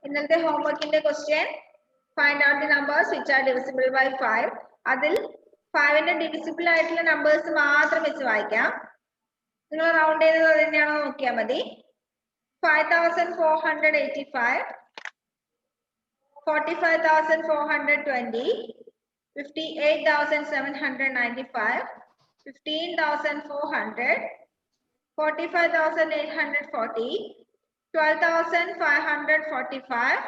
ഇന്നത്തെ ഹോംവർക്കിന്റെ question find out the numbers which are divisible by 5. അതിൽ 5ന്റെ ഡിവിസിബിൾ ആയിട്ടുള്ള നമ്പേഴ്സ് മാത്രം വെച്ച് വായിക്കാം. നിങ്ങൾ റൗണ്ട് ചെയ്തത് തന്നെയാണോ നോക്കിയാൽ മതി. 5485, 45,420, 58,795, 15,400, 45,840, 12,545,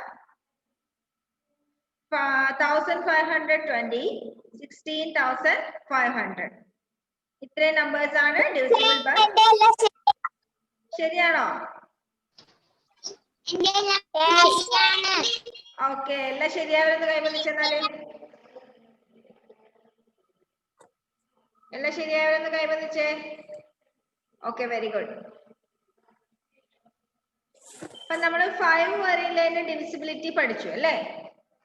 1,520, 16,500. ഇത്രയും നമ്പേഴ്സ് ആണ് ഡിവിസിബിൾ ബൈ. ശരിയാണോ? ഓക്കെ, എല്ലാം ശരിയാവരുന്ന് കൈവന്നിച്ചെന്നാല് എല്ലാം ശരിയാവരുന്ന് കൈവന്നിച്ചേ. Okay, very good. അപ്പൊ നമ്മള് 5 വരെയുള്ളതിന്റെ ഡിവിസിബിലിറ്റി പഠിച്ചു അല്ലേ?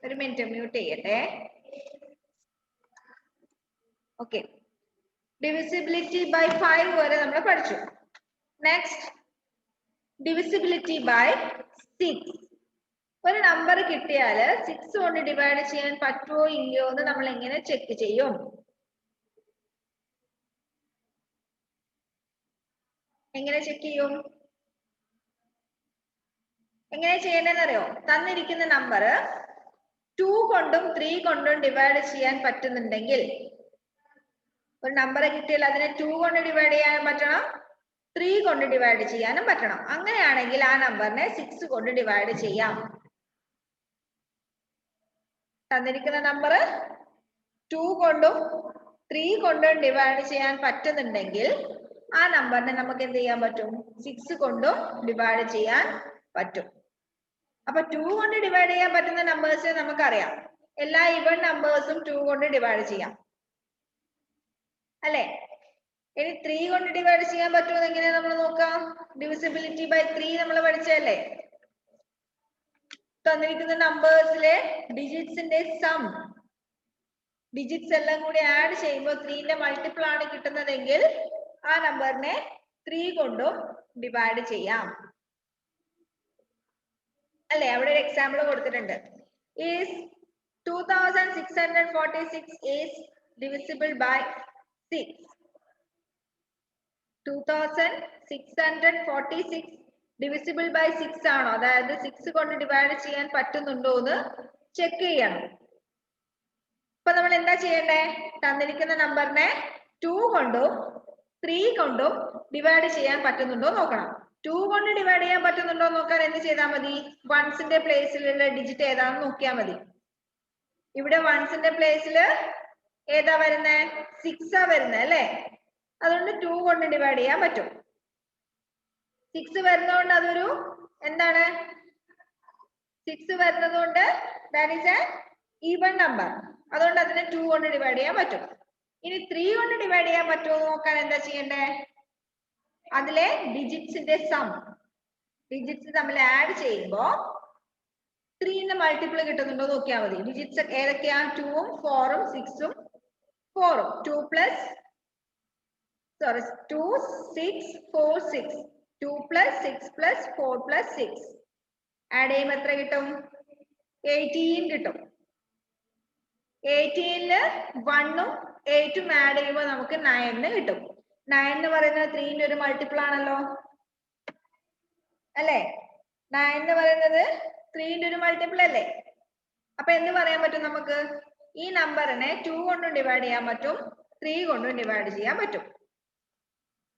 ഒരു മിനിറ്റ് മ്യൂട്ട് ചെയ്യട്ടെ. ഓക്കെ, ഡിവിസിബിലിറ്റി ബൈ 5 വരെ നമ്മൾ പഠിച്ചു. Next divisibility by 6. ഒരു നമ്പർ കിട്ടിയാൽ 6 കൊണ്ട് ഡിവൈഡ് ചെയ്യാൻ പറ്റുമോ ഇല്ലയോ എന്ന് നമ്മൾ എങ്ങനെ ചെക്ക് ചെയ്യും? എങ്ങനെ ചെക്ക് ചെയ്യും? എങ്ങനെ ചെയ്യേണ്ടതെന്ന് അറിയോ? തന്നിരിക്കുന്ന നമ്പർ 2 കൊണ്ടും 3 കൊണ്ടും ഡിവൈഡ് ചെയ്യാൻ പറ്റുന്നുണ്ടെങ്കിൽ, ഒരു നമ്പർ കിട്ടിയാൽ അതിനെ 2 കൊണ്ട് ഡിവൈഡ് ചെയ്യാനും പറ്റണം, 3 കൊണ്ട് ഡിവൈഡ് ചെയ്യാനും പറ്റണം. അങ്ങനെയാണെങ്കിൽ ആ നമ്പറിനെ 6 കൊണ്ട് ഡിവൈഡ് ചെയ്യാം. തന്നിരിക്കുന്ന നമ്പർ 2 കൊണ്ടും 3 കൊണ്ടും ഡിവൈഡ് ചെയ്യാൻ പറ്റുന്നുണ്ടെങ്കിൽ ആ നമ്പറിനെ നമുക്ക് എന്ത് ചെയ്യാൻ പറ്റും? 6 കൊണ്ടും ഡിവൈഡ് ചെയ്യാൻ പറ്റും. അപ്പൊ 2 കൊണ്ട് ഡിവൈഡ് ചെയ്യാൻ പറ്റുന്ന നമ്പേഴ്സ് നമുക്കറിയാം. എല്ലാ ഈവൻ നമ്പേഴ്സും 2 കൊണ്ട് ഡിവൈഡ് ചെയ്യാം അല്ലെ? ഇനി 3 കൊണ്ട് ഡിവൈഡ് ചെയ്യാൻ പറ്റുമോ എങ്ങനെയാ നമ്മൾ നോക്കാം? ഡിവിസിബിലിറ്റി ബൈ 3 നമ്മൾ പഠിച്ചല്ലേ? തന്നിരിക്കുന്ന നമ്പേഴ്സിലെ ഡിജിറ്റ്സിന്റെ സം, ഡിജിറ്റ്സ് എല്ലാം കൂടി ആഡ് ചെയ്യുമ്പോൾ 3ന്റെ മൾട്ടിപ്പിൾ ആണ് കിട്ടുന്നതെങ്കിൽ ആ നമ്പറിനെ 3 കൊണ്ടും ഡിവൈഡ് ചെയ്യാം അല്ലെ? അവിടെ ഒരു എക്സാമ്പിൾ കൊടുത്തിട്ടുണ്ട്. Is 2646 is divisible by 6. 2646 divisible by 6 ആണോ? അതായത് 6 കൊണ്ട് ഡിവൈഡ് ചെയ്യാൻ പറ്റുന്നുണ്ടോ എന്ന് ചെക്ക് ചെയ്യണം. അപ്പൊ നമ്മൾ എന്താ ചെയ്യണ്ടേ? തന്നിരിക്കുന്ന നമ്പറിനെ 2 കൊണ്ടും 3 കൊണ്ടും ഡിവൈഡ് ചെയ്യാൻ പറ്റുന്നുണ്ടോ നോക്കണം. 2 കൊണ്ട് ഡിവൈഡ് ചെയ്യാൻ പറ്റുന്നുണ്ടോ നോക്കാൻ എന്ത് ചെയ്താൽ മതി? വൺസിന്റെ പ്ലേസിലുള്ള ഡിജിറ്റ് ഏതാണെന്ന് നോക്കിയാൽ മതി. ഇവിടെ വൺസിന്റെ പ്ലേസിൽ ഏതാ വരുന്നേ? 6 ആ വരുന്നത് അല്ലേ? അതുകൊണ്ട് 2 കൊണ്ട് ഡിവൈഡ് ചെയ്യാൻ പറ്റും. 6 വരുന്നതുകൊണ്ട് അതൊരു എന്താണ്? 6 വരുന്നതുകൊണ്ട് that is A even number. അതുകൊണ്ട് അതിനെ 2 കൊണ്ട് ഡിവൈഡ് ചെയ്യാൻ പറ്റും. ഇനി 3 കൊണ്ട് ഡിവൈഡ് ചെയ്യാൻ പറ്റുമോ നോക്കാൻ എന്താ ചെയ്യണ്ടേ? അതിലെ ഡിജിറ്റ്സിന്റെ സം, ഡിജിറ്റ്സ് തമ്മിൽ ആഡ് ചെയ്യുമ്പോ 3ന്റെ മൾട്ടിപ്പിൾ കിട്ടുന്നുണ്ടോ നോക്കിയാൽ മതി. ഡിജിറ്റ്സ് ഏതൊക്കെയാ? 2ഉം 4ഉം 6ഉം 4ഉം. 2 plus 2 6 4 6. 2 plus 6 plus 4 plus 6 add ചെയ്യുമ്പോൾ എത്ര കിട്ടും? 18 കിട്ടും. 18ല് 1ഉം 8ഉം ആഡ് ചെയ്യുമ്പോൾ നമുക്ക് 9 കിട്ടും. 9 എന്ന് പറയുന്നത് 3ന്റെ ഒരു മൾട്ടിപ്പിൾ ആണല്ലോ അല്ലേ? 9 എന്ന് പറയുന്നത് 3ന്റെ ഒരു മൾട്ടിപ്പിൾ അല്ലേ? അപ്പൊ എന്ത് പറയാൻ പറ്റും നമുക്ക്? ഈ നമ്പറിനെ 2 കൊണ്ടും ഡിവൈഡ് ചെയ്യാൻ പറ്റും, 3 കൊണ്ടും ഡിവൈഡ് ചെയ്യാൻ പറ്റും.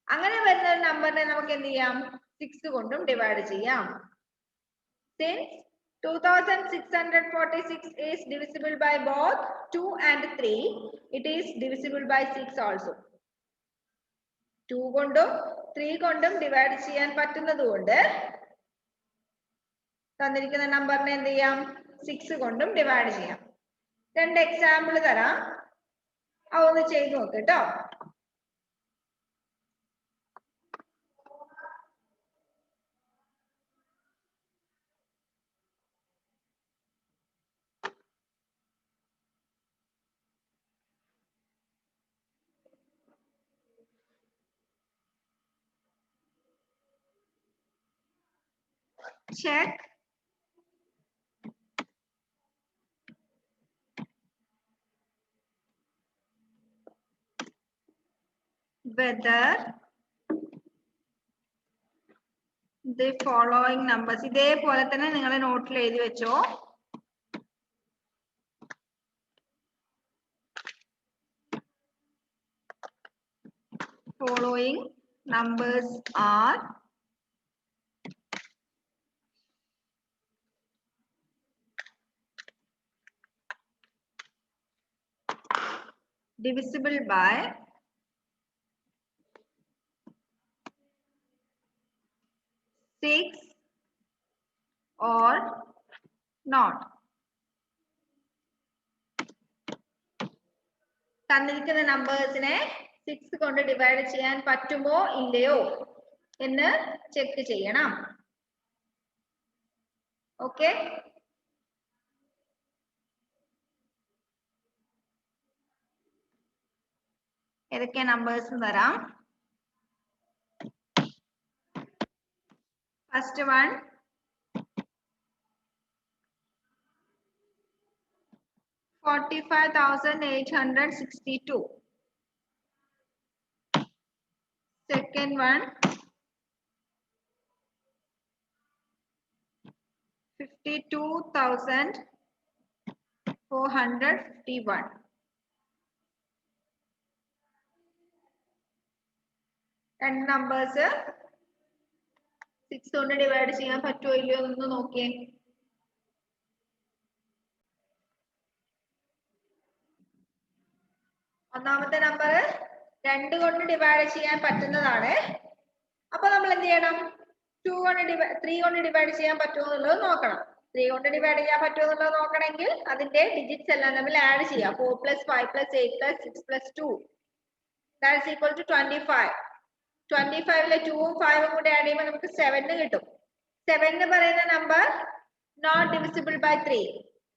അങ്ങനെ വരുന്ന ഒരു നമ്പറിനെ നമുക്ക് എന്ത് ചെയ്യാം? 6 കൊണ്ടും ഡിവൈഡ് ചെയ്യാം. Since 2646 is divisible by both 2 and 3, it is divisible by 6 also. 2 കൊണ്ടും 3 കൊണ്ടും ഡിവൈഡ് ചെയ്യാൻ പറ്റുന്നത് കൊണ്ട് തന്നിരിക്കുന്ന നമ്പറിനെ എന്ത് ചെയ്യാം? 6 കൊണ്ടും ഡിവൈഡ് ചെയ്യാം. 2 എക്സാമ്പിൾ തരാം, അതൊന്ന് ചെയ്ത് നോക്ക് കേട്ടോ. Check whether the following numbers, ഇതേപോലെ തന്നെ നിങ്ങളുടെ നോട്ടിൽ എഴുതി വെച്ചോ. Following numbers are divisible by 6 or not. തന്നിരിക്കുന്ന നമ്പേഴ്സിനെ 6 കൊണ്ട് ഡിവൈഡ് ചെയ്യാൻ പറ്റുമോ ഇല്ലയോ എന്ന് ചെക്ക് ചെയ്യണം. ഓക്കെ, ഏതൊക്കെ നമ്പേഴ്സ് തരാം. First one 45,862. Second one 52,451. രണ്ട് നമ്പേഴ്സ് 6 കൊണ്ട് ഡിവൈഡ് ചെയ്യാൻ പറ്റുമോ ഇല്ലയോ എന്ന് നോക്കിയേ. ഒന്നാമത്തെ നമ്പർ 2 കൊണ്ട് ഡിവൈഡ് ചെയ്യാൻ പറ്റുന്നതാണ്. അപ്പൊ നമ്മൾ എന്ത് ചെയ്യണം? 3 കൊണ്ട് ഡിവൈഡ് ചെയ്യാൻ പറ്റുമോ എന്നുള്ളത് നോക്കണം. 3 കൊണ്ട് ഡിവൈഡ് ചെയ്യാൻ പറ്റുമോ എന്നുള്ളത് നോക്കണമെങ്കിൽ അതിന്റെ ഡിജിറ്റ്സ് എല്ലാം നമ്മൾ ആഡ് ചെയ്യാം. 4 + 5 + 8 + 6 + 2 that is equal to 25. 25ലെ 2ഉം 5ഉം കൂടി ആഡ് ചെയ്യുമ്പോൾ നമുക്ക് 7 കിട്ടും. 7 എന്ന് പറയുന്ന നമ്പർ നോട്ട് ഡിവിസിബിൾ ബൈ 3.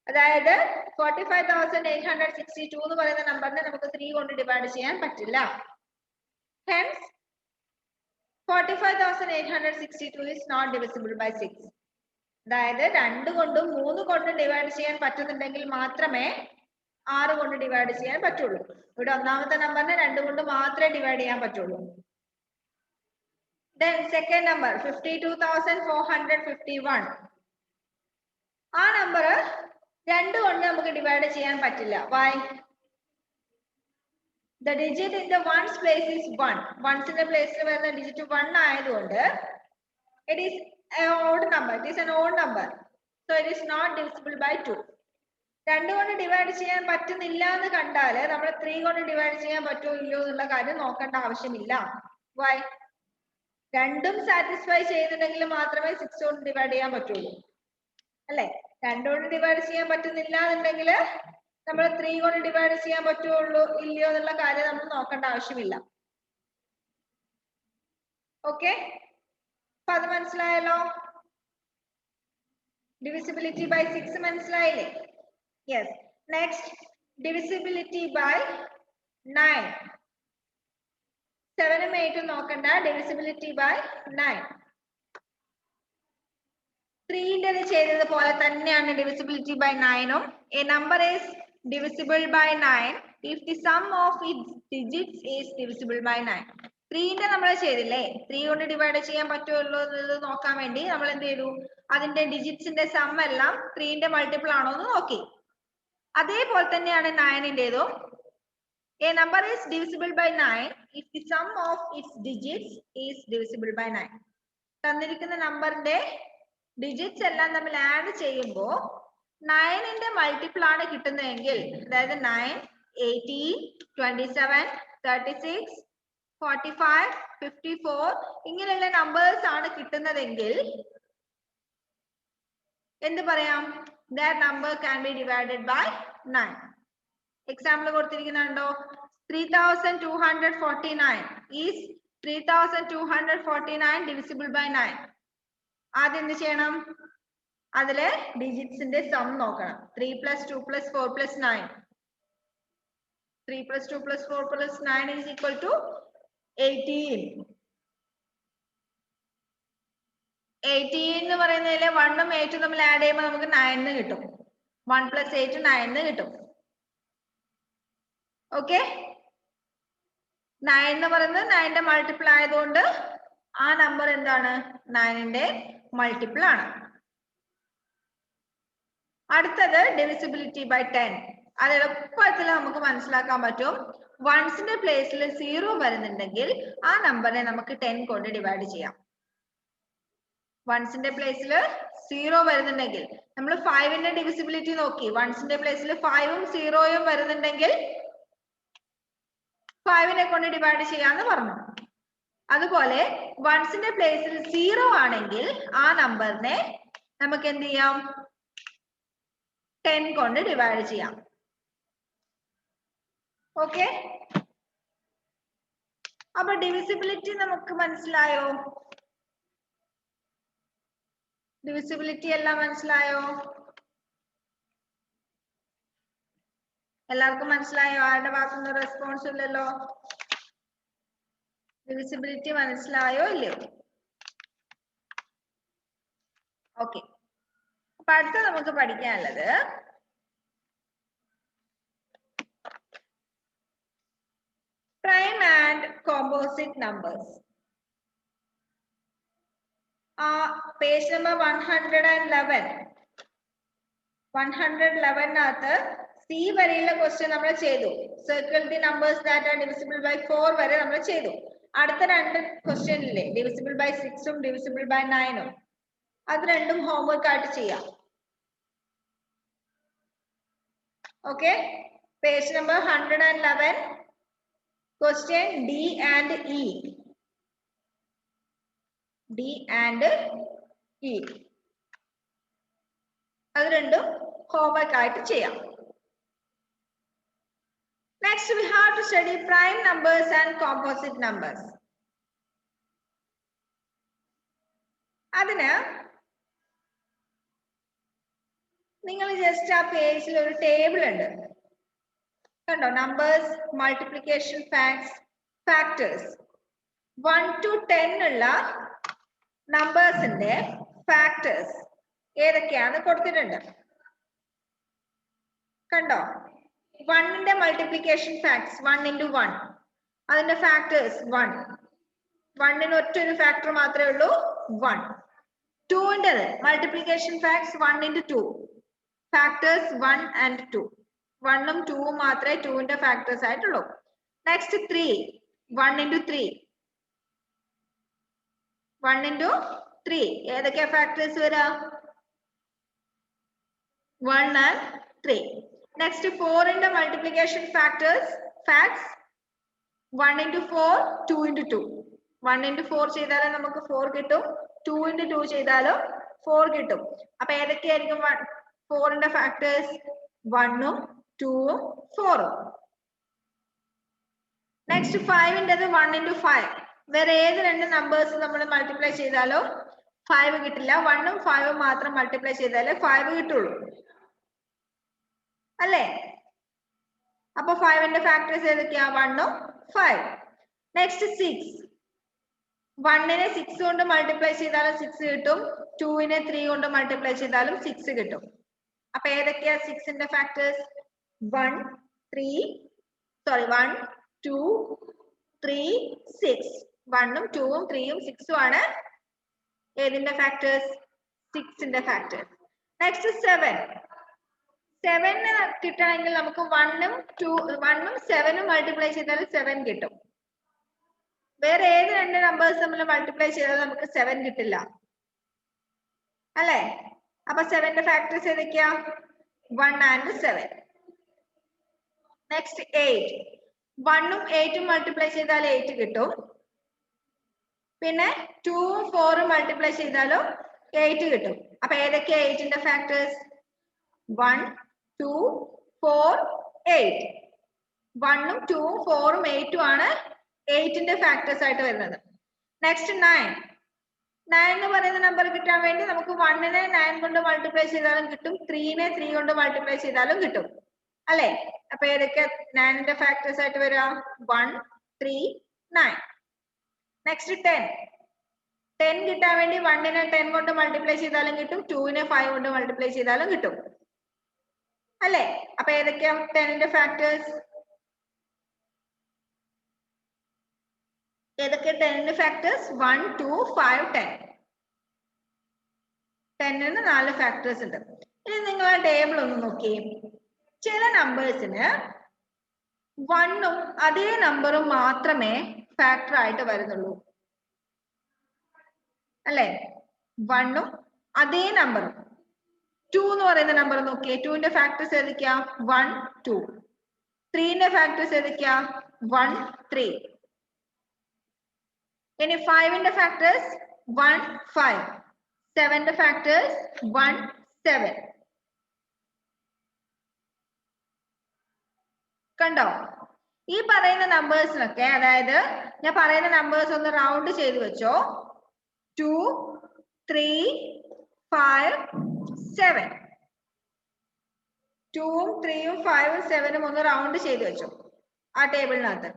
അതായത് 45,862 എന്ന് പറയുന്ന നമ്പറിനെ നമുക്ക് 3 കൊണ്ട് ഡിവൈഡ് ചെയ്യാൻ പറ്റില്ല. Hence 45,862 is not divisible by 6. അതായത് 2 കൊണ്ടും 3 കൊണ്ടും ഡിവൈഡ് ചെയ്യാൻ പറ്റുന്നുണ്ടെങ്കിൽ മാത്രമേ 6 കൊണ്ട് ഡിവൈഡ് ചെയ്യാൻ പറ്റുള്ളൂ. ഇവിടെ ഒന്നാമത്തെ നമ്പറിനെ 2 കൊണ്ട് മാത്രമേ ഡിവൈഡ് ചെയ്യാൻ പറ്റുള്ളൂ. Then second number 52,451. ആ നമ്പർ 2 കൊണ്ട് നമുക്ക് ഡിവൈഡ് ചെയ്യാൻ പറ്റില്ല. Why? The digit in the ones place is 1. Ones in the place വരുന്ന ഡിജിറ്റ് 1 ആയതുകൊണ്ട് it is an odd number. It is an odd number. So it is not divisible by 2. 2 കൊണ്ട് divide ചെയ്യാൻ പറ്റുന്നില്ല എന്ന് കണ്ടാൽ നമ്മൾ 3 കൊണ്ട് ഡിവൈഡ് ചെയ്യാൻ പറ്റുമോ ഇല്ലയോ എന്നുള്ള കാര്യം നോക്കേണ്ട ആവശ്യമില്ല. Why? രണ്ടും സാറ്റിസ്ഫൈ ചെയ്യുന്നുണ്ടെങ്കിൽ മാത്രമേ 6 കൊണ്ട് ഡിവൈഡ് ചെയ്യാൻ പറ്റുള്ളൂ അല്ലെ. 2 കൊണ്ട് ഡിവൈഡ് ചെയ്യാൻ പറ്റുന്നില്ല എന്നുണ്ടെങ്കിൽ നമ്മൾ 3 കൊണ്ട് ഡിവൈഡ് ചെയ്യാൻ പറ്റുള്ളൂ ഇല്ലയോ എന്നുള്ള കാര്യം നമ്മൾ നോക്കേണ്ട ആവശ്യമില്ല. ഓക്കെ, അപ്പൊ അത് മനസ്സിലായല്ലോ. ഡിവിസിബിലിറ്റി ബൈ 6 മനസ്സിലായില്ലേ? യെസ്. Next divisibility by 9. 7ഉം 8ഉം നോക്കണ്ട. Divisibility by 9. 3ന്റെ ചെയ്തതുപോലെ തന്നെയാണ് ഡിവിസിബിലിറ്റി ബൈ 9ഉം. A number is divisible by 9 if the sum of its digits is divisible by 9. 3ന്റെ നമ്മൾ ചെയ്തില്ലേ? 3 കൊണ്ട് ഡിവൈഡ് ചെയ്യാൻ പറ്റുമല്ലോ എന്നുള്ളത് നോക്കാൻ വേണ്ടി നമ്മൾ എന്ത് ചെയ്തു? അതിന്റെ ഡിജിറ്റ്സിന്റെ സം എല്ലാം 3ന്റെ മൾട്ടിപ്പിൾ ആണോ എന്ന് നോക്കി. അതേപോലെ തന്നെയാണ് 9ന്റേതും. A number is divisible by 9 if the sum of its digits is divisible by 9. തന്നിരിക്കുന്ന നമ്പറിന്റെ ഡിജിറ്റ്സ് എല്ലാം നമ്മൾ ആഡ് ചെയ്യുമ്പോൾ 9ന്റെ മൾട്ടിപ്പിൾ ആണ് കിട്ടുന്നതെങ്കിൽ, അതായത് 9, 18, 27, 36, 45, 54 ഇങ്ങനെയുള്ള നമ്പേഴ്സ് ആണ് കിട്ടുന്നതെങ്കിൽ എന്ത് പറയാം? That number can be divided by 9. Example കൊടുത്തിരിക്കുന്നുണ്ടോ? 3,249 is 3,249 divisible by 9. ആദ്യം എന്ത് ചെയ്യണം? അതിലെ ഡിജിറ്റ്സിന്റെ സം നോക്കണം. 3 + 2 + 4 + 9. 3 + 2 + 4 + 9 is equal to 18. 18 എന്ന് പറയുന്നതിലെ 1ഉം 8ഉം തമ്മിൽ ആഡ് ചെയ്യുമ്പോൾ നമുക്ക് 9 കിട്ടും. 1 + 8 9 കിട്ടും. ഓക്കെ, 9 എന്ന് പറയുന്നത് 9ന്റെ മൾട്ടിപ്പിൾ ആയതുകൊണ്ട് ആ നമ്പർ എന്താണ് 9ന്റെ മൾട്ടിപ്പിൾ ആണ്. അടുത്തത് ഡിവിസിബിലിറ്റി ബൈ 10. അത് എളുപ്പത്തിൽ നമുക്ക് മനസ്സിലാക്കാൻ പറ്റും. വൺസിന്റെ പ്ലേസിൽ 0 വരുന്നുണ്ടെങ്കിൽ ആ നമ്പറിനെ നമുക്ക് 10 കൊണ്ട് ഡിവൈഡ് ചെയ്യാം. വൺസിന്റെ പ്ലേസിൽ 0 വരുന്നുണ്ടെങ്കിൽ നമ്മൾ 5ന്റെ ഡിവിസിബിലിറ്റി നോക്കി. വൺസിന്റെ പ്ലേസിൽ 5ഉം 0യും വരുന്നുണ്ടെങ്കിൽ 5നെ കൊണ്ട് ഡിവൈഡ് ചെയ്യാന്ന് പറഞ്ഞു. അതുപോലെ വൺസിന്റെ പ്ലേസിൽ 0 ആണെങ്കിൽ ആ നമ്പറിനെ നമുക്ക് എന്ത് ചെയ്യാം? 10 കൊണ്ട് ഡിവൈഡ് ചെയ്യാം. ഓക്കെ, അപ്പൊ ഡിവിസിബിലിറ്റി നമുക്ക് മനസ്സിലായോ? ഡിവിസിബിലിറ്റി എല്ലാം മനസ്സിലായോ? എല്ലാവർക്കും മനസ്സിലായോ? ആരുടെ ഭാഗത്തുനിന്ന് റെസ്പോൺസ് ഇല്ലല്ലോ? ഡിവിസിബിലിറ്റി മനസ്സിലായോ ഇല്ലയോ? ഓക്കെ, അപ്പൊ അടുത്ത നമുക്ക് പഠിക്കാനുള്ളത് prime and composite numbers. Page number 111 C വരെയുള്ള ക്വസ്റ്റ്യൻ നമ്മൾ ചെയ്തു. Circle the numbers that are divisible by 4 വരെ നമ്മൾ ചെയ്തു. അടുത്ത 2 ക്വസ്റ്റ്യൻ ഇല്ലേ, ഡിവിസിബിൾ ബൈ 6ഉം ഡിവിസിബിൾ ബൈ 9ഉം, അത് രണ്ടും ഹോംവർക്ക് ആയിട്ട് ചെയ്യാം. Okay, page number 111 question D and E. D and E അത് രണ്ടും ഹോംവർക്ക് ആയിട്ട് ചെയ്യാം. Next we have to study prime numbers and composite numbers. അതിന് നിങ്ങൾ ജസ്റ്റ് ആ പേജിൽ ഒരു ടേബിൾ ഉണ്ട് കണ്ടോ? Numbers, multiplication, factors. 1 to 10 ഉള്ള നമ്പേഴ്സിന്റെ ഫാക്ടേഴ്സ് ഏതൊക്കെയാണ് കൊടുത്തിട്ടുണ്ട് കണ്ടോ? 1ന്റെ മൾട്ടിപ്ലിക്കേഷൻ ഫാക്ടർസ് 1 into 1, അതിന്റെ ഫാക്ടേഴ്സ് 1. 1ന് ഒറ്റൊരു ഫാക്ടർ മാത്രമേ ഉള്ളൂ 1. 2ന്റെ multiplication factors 1 into 2, factors 1 and 2. 1ഉം 2ഉം മാത്രമേ 2ന്റെ ഫാക്ടേഴ്സ് ആയിട്ടുള്ളൂ. Next 3, 1 into 3. 1 into 3 ഏതൊക്കെയാ ഫാക്ടേഴ്സ് വരാ? 1 and 3. Next 4ന്റെ multiplication factors 1 into 4, 2 into 2. 1 into 4 ചെയ്താലും നമുക്ക് 4 കിട്ടും, 2 into 2 ചെയ്താലും 4 കിട്ടും. അപ്പൊ ഏതൊക്കെയായിരിക്കും 4ന്റെ ഫാക്ടേഴ്സ്? 1ഉം 2ഉം 4ഉം. നെക്സ്റ്റ് 5ന്റേത് 1 into 5. വേറെ ഏത് രണ്ട് നമ്പേഴ്സ് നമ്മൾ മൾട്ടിപ്ലൈ ചെയ്താലും 5 കിട്ടില്ല. 1ഉം 5ഉം മാത്രം മൾട്ടിപ്ലൈ ചെയ്താലേ 5 കിട്ടുള്ളൂ അല്ലേ? അപ്പൊ 5ന്റെ ഫാക്ടേഴ്സ് ഏതൊക്കെയാ? 1ഉം 5. നെക്സ്റ്റ് 6. 1നെ 6 കൊണ്ട് മൾട്ടിപ്ലൈ ചെയ്താലും 6 കിട്ടും, 2നെ 3 കൊണ്ട് മൾട്ടിപ്ലൈ ചെയ്താലും 6 കിട്ടും. അപ്പൊ ഏതൊക്കെയാ 6ന്റെ ഫാക്ടേഴ്സ്? 1, 2, 3, 6. 1ഉം 2ഉം 3ഉം 6ഉം ആണ് ഏതിന്റെ ഫാക്ടേഴ്സ്? 6ന്റെ ഫാക്ടേഴ്സ്. നെക്സ്റ്റ് 7. 7ന് കിട്ടണമെങ്കിൽ നമുക്ക് 1ഉം 7ഉം മൾട്ടിപ്ലൈ ചെയ്താൽ 7 കിട്ടും. വേറെ ഏത് രണ്ട് നമ്പേഴ്സ് നമ്മൾ മൾട്ടിപ്ലൈ ചെയ്താൽ നമുക്ക് 7 കിട്ടില്ല അല്ലേ? അപ്പൊ 7ന്റെ ഫാക്ടേഴ്സ് ഏതൊക്കെയാ? 1 and 7. നെക്സ്റ്റ് 8. 1ഉം 8ഉം മൾട്ടിപ്ലൈ ചെയ്താൽ 8 കിട്ടും. പിന്നെ 2ഉം 4ഉം മൾട്ടിപ്ലൈ ചെയ്താലും 8 കിട്ടും. അപ്പൊ ഏതൊക്കെയാ 8ന്റെ ഫാക്ടേഴ്സ്? 1, 2, 4, 8. 1ഉം 2ഉം 4ഉം 8ഉം ആണ് 8ന്റെ ഫാക്ടേഴ്സ് ആയിട്ട് വരുന്നത്. നെക്സ്റ്റ് 9. 9 എന്ന് പറയുന്ന നമ്പർ കിട്ടാൻ വേണ്ടി നമുക്ക് 1നെ 9 കൊണ്ട് മൾട്ടിപ്ലൈ ചെയ്താലും കിട്ടും, 3നെ 3 കൊണ്ട് മൾട്ടിപ്ലൈ ചെയ്താലും കിട്ടും അല്ലേ? അപ്പൊ ഏതൊക്കെ 9ന്റെ ഫാക്ടേഴ്സ് ആയിട്ട് വരിക? 1, 3, 9. നെക്സ്റ്റ് 10. 10 കിട്ടാൻ വേണ്ടി 1നെ 10 കൊണ്ട് മൾട്ടിപ്ലൈ ചെയ്താലും കിട്ടും, 2നെ 5 കൊണ്ട് മൾട്ടിപ്ലൈ ചെയ്താലും കിട്ടും അല്ലേ? അപ്പൊ ഏതൊക്കെയാ 10ന്റെ ഫാക്ടേഴ്സ്? ഏതൊക്കെ 10ന്റെ ഫാക്ടേഴ്സ് 1 2 5 10. 10ന് 4 ഫാക്ടേഴ്സ് ഉണ്ട്. ഇനി നിങ്ങൾ ആ ടേബിൾ ഒന്ന് നോക്കിയേ. ചില നമ്പേഴ്സിന് 1ഉം അതേ നമ്പറും മാത്രമേ ഫാക്ടർ ആയിട്ട് വരുന്നുള്ളൂ അല്ലേ? 1ഉം അതേ നമ്പറും. 2 എന്ന് പറയുന്ന നമ്പർ നോക്കിയേ. 2ന്റെ ഫാക്ടേഴ്സ് ഏതൊക്കെയാ? 1 2. 3ന്റെ ഫാക്ടേഴ്സ് ഏതൊക്കെയാ? 1 3. ഇനി 5ന്റെ ഫാക്ടേഴ്സ് 1 5. 7ന്റെ ഫാക്ടേഴ്സ് 1 7. കണ്ടോ? ഈ പറയുന്ന നമ്പേഴ്സിനൊക്കെ, അതായത് ഞാൻ പറയുന്ന നമ്പേഴ്സ് ഒന്ന് റൗണ്ട് ചെയ്ത് വെച്ചോ. 2 3 5 7. 2ഉം 3ഉം 5ഉം 7ഉം ഒന്ന് റൗണ്ട് ചെയ്ത് വെച്ചോ ആ ടേബിളിനകത്ത്.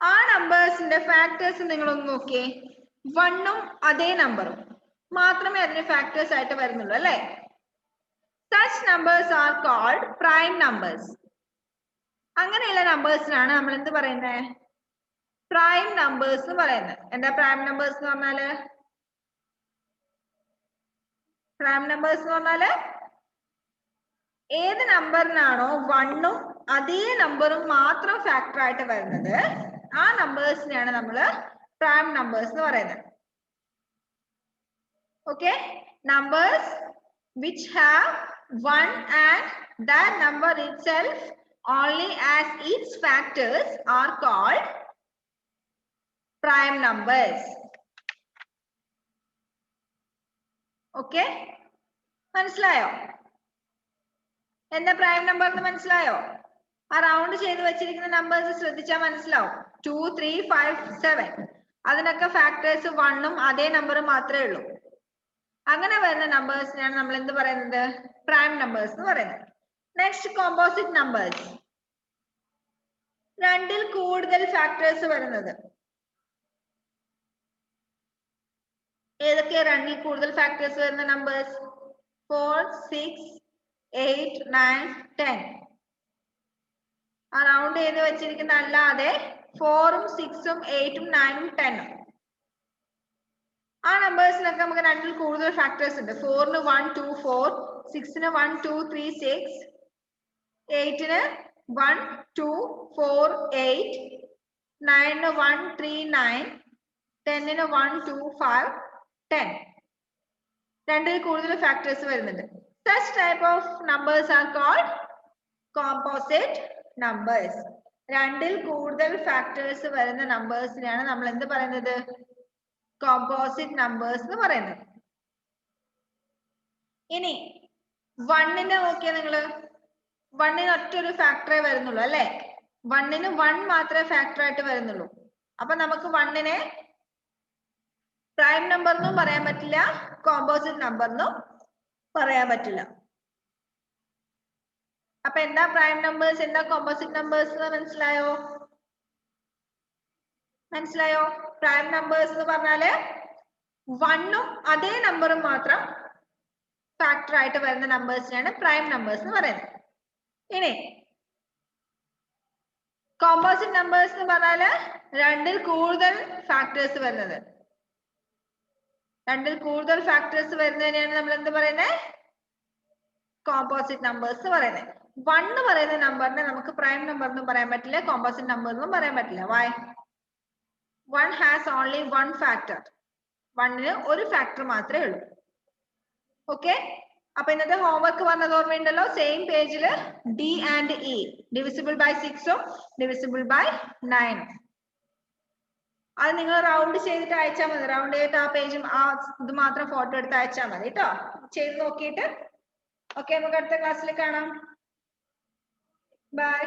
ആ നമ്പേഴ്സിന്റെ ഫാക്ടേഴ്സ് നിങ്ങൾ ഒന്ന് നോക്കിയേ. 1ഉം അതേ നമ്പറും മാത്രമേ അതിന് ഫാക്ടേഴ്സ് ആയിട്ട് വരുന്നുള്ളൂ അല്ലേ? Such numbers are called prime numbers. അങ്ങനെയുള്ള നമ്പേഴ്സിനാണ് നമ്മൾ എന്ത് പറയുന്നത്? പ്രൈം നമ്പേഴ്സ് എന്ന് പറയുന്നത്. എന്താ പ്രൈം നമ്പേഴ്സ് എന്ന് പറഞ്ഞാല്? പ്രൈം നമ്പേഴ്സ് എന്ന് പറഞ്ഞാല് ഏത് നമ്പറിനാണോ 1ഉം അതേ നമ്പറും മാത്രം ഫാക്ടർ ആയിട്ട് വരുന്നത്, ആ നമ്പേഴ്സിനെയാണ് നമ്മൾ പ്രൈം നമ്പേഴ്സ് എന്ന് പറയുന്നത്. Okay, numbers which have 1 and that number itself only as its factors are called prime numbers. Okay, മനസ്സിലായോ? എന്താ പ്രൈം നമ്പർ എന്ന് മനസ്സിലായോ? ആ റൗണ്ട് ചെയ്ത് വെച്ചിരിക്കുന്ന നമ്പേഴ്സ് ശ്രദ്ധിച്ചാൽ മനസ്സിലാവും. 2 3 5 7 അതിനൊക്കെ ഫാക്ടേഴ്സ് 1ഉം അതേ നമ്പറും മാത്രമേ ഉള്ളൂ. അങ്ങനെ വരുന്ന നമ്പേഴ്സിനാണ് നമ്മൾ എന്ത് പറയുന്നത്? പ്രൈം നമ്പേഴ്സ് എന്ന് പറയുന്നത്. Next, composite numbers. രണ്ടിൽ കൂടുതൽ ഫാക്ടേഴ്സ് വരുന്നത്. ഏതൊക്കെയാ രണ്ടിൽ കൂടുതൽ ഫാക്ടേഴ്സ് വരുന്ന നമ്പേഴ്സ്? 4 6 8 9 10. ആ റൗണ്ട് ചെയ്ത് വെച്ചിരിക്കുന്ന അല്ലാതെ 4ഉം 6ഉം 8ഉം 9ഉം 10ഉം ആ നമ്പേഴ്സിനൊക്കെ നമുക്ക് രണ്ടിൽ കൂടുതൽ ഫാക്ടേഴ്സ് ഉണ്ട്. 4ന് 1 2 4, 6ന് 1 2 3 6, 8ന് 1 2 4 8, 9ന് 1 3 9, 10ന് 1 2 5 10. രണ്ടിൽ കൂടുതൽ ഫാക്ടേഴ്സ് വരുന്നുണ്ട്. Such type of numbers are called composite numbers. രണ്ടിൽ കൂടുതൽ ഫാക്ടേഴ്സ് വരുന്ന നമ്പേഴ്സിനെയാണ് നമ്മൾ എന്ത് പറയുന്നത്? കോമ്പോസിറ്റ് നമ്പേഴ്സ് എന്ന് പറയുന്നത്. ഇനി 1നെ നോക്കിയാൽ നിങ്ങള്, 1ന് ഒറ്റൊരു ഫാക്ടറേ വരുന്നുള്ളൂ അല്ലെ? 1ന് 1 മാത്രമേ ഫാക്ടർ ആയിട്ട് വരുന്നുള്ളൂ. അപ്പൊ നമുക്ക് 1നെ പ്രൈം നമ്പർ എന്നും പറയാൻ പറ്റില്ല, കോമ്പോസിറ്റ് നമ്പർ എന്നും പറയാൻ പറ്റില്ല. അപ്പൊ എന്താ പ്രൈം നമ്പേഴ്സ്, എന്താ കോമ്പോസിറ്റ് നമ്പേഴ്സ് എന്ന് മനസ്സിലായോ? മനസ്സിലായോ? പ്രൈം നമ്പേഴ്സ് എന്ന് പറഞ്ഞാല് 1ഉം അതേ നമ്പറും മാത്രം ഫാക്ടർ ആയിട്ട് വരുന്ന നമ്പേഴ്സിനാണ് പ്രൈം നമ്പേഴ്സ് എന്ന് പറയുന്നത്. ഇനി കോമ്പോസിറ്റ് നമ്പേഴ്സ് എന്ന് പറഞ്ഞാല് രണ്ടിൽ കൂടുതൽ ഫാക്ടേഴ്സ് വരുന്നത്. രണ്ടിൽ കൂടുതൽ ഫാക്ടേഴ്സ് വരുന്നതിനെയാണ് നമ്മൾ എന്ത് പറയുന്നത്? കോമ്പോസിറ്റ് നമ്പേഴ്സ് എന്ന് പറയുന്നത്. 1 എന്ന് പറയുന്ന നമ്പറിനെ നമുക്ക് പ്രൈം നമ്പർ എന്നും പറയാൻ പറ്റില്ല, കോമ്പോസിറ്റ് നമ്പർ എന്നും പറയാൻ പറ്റില്ല. Why? 1 has only one factor. 1ന് ഒരു ഫാക്ടർ മാത്രമേ ഉള്ളൂ. ഓക്കെ, അപ്പൊ ഇന്നത്തെ ഹോംവർക്ക് പറഞ്ഞത് ഓർമ്മയുണ്ടല്ലോ? സെയിം പേജില് D and E, divisible by 6ഉം ഡിവിസിബിൾ ബൈ 9ഉം. അത് നിങ്ങൾ റൗണ്ട് ചെയ്തിട്ട് അയച്ചാൽ മതി. റൗണ്ട് ചെയ്തിട്ട് ആ പേജും ആ ഇത് മാത്രം ഫോട്ടോ എടുത്ത് അയച്ചാൽ മതി കേട്ടോ. ചെയ്ത് നോക്കിയിട്ട്. ഓക്കെ, നമുക്ക് അടുത്ത ക്ലാസ്സിൽ കാണാം. ബൈ.